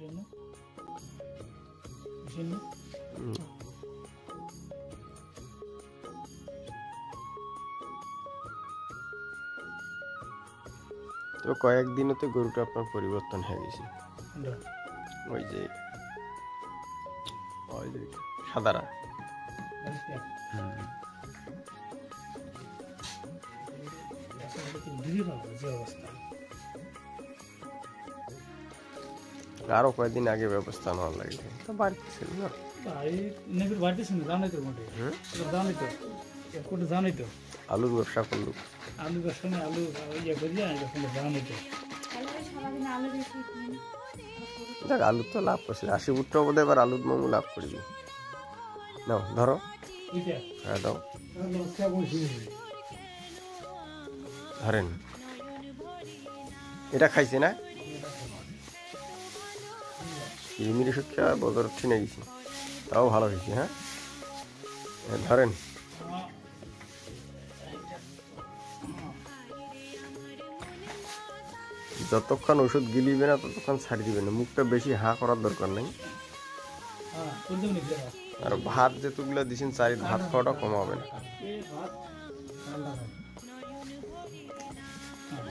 তো কয়েকদিনতে গরুটা আপনার পরিবর্তন হয়ে গেছে। ওই যে সাদারা আরো কয়েকদিন আগে ব্যবস্থা নেওয়ার লাগে তো বাড়িতে ছিল না আলুর ব্যবসা করলু দেখ আলু তো লাভ করছে 80 ফুট বোধ এবার আলুর মামু লাভ করবি নাও ধরো হ্যাঁ দাও ধরেন এটা খাইছে না কিরমিরি শিক্ষা বদর ঠিনে গেছি তাও ভালো হয়েছে। হ্যাঁ ধরেন যতক্ষণ ওষুধ গিলিবে না ততক্ষণ ছাড়ি দিবে না। মুখটা বেশি হাঁ করার দরকার নেই। আর ভাত যেতুগুলো দিছেন চারি ভাত খাওয়াটা কমাবে না।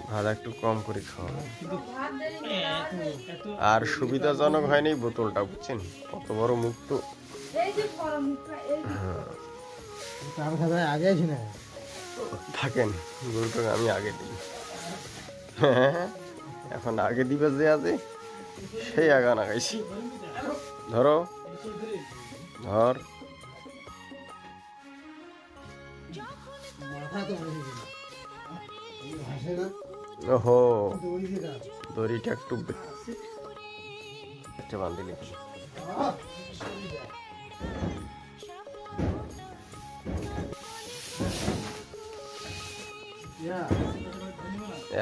ভাত একটু কম করে খাওয়াবে। আর সুবিধাজনক হয়নি বোতলটা বুঝছেন কত বড় মুখ তো থাকেন গরুটাকে আমি আগে দিই। এখন আগে দিবে যে আছে সেই আগা নাগাইছি। ধরো ধর ওহো দড়িটা একটু বাঁধিলে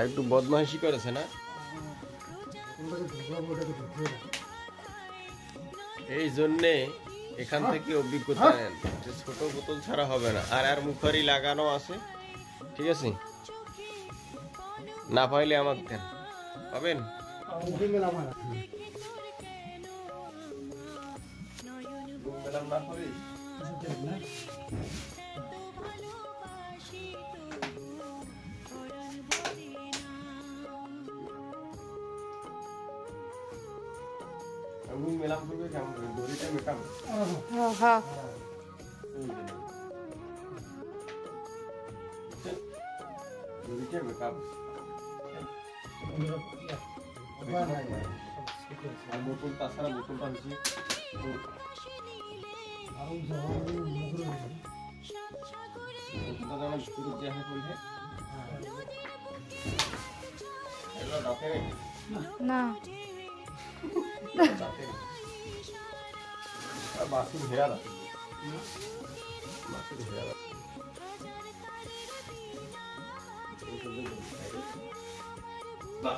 একটু বদমাইশি করেছে না এই জন্যে এখান থেকে অভিজ্ঞতা নেন যে ছোট বোতল ছাড়া হবে না। আর মুখারি লাগানো আছে ঠিক আছে না পাইলে আমাকে দেন পাবেন। মেলাম করবে কেমন করে দড়িটা মেটাম দড়িটা মেটাম আর বোতল তাছাড়া বোতলটা হচ্ছে না বাসুর হেয়ার বাসুর হেয়ার বাহ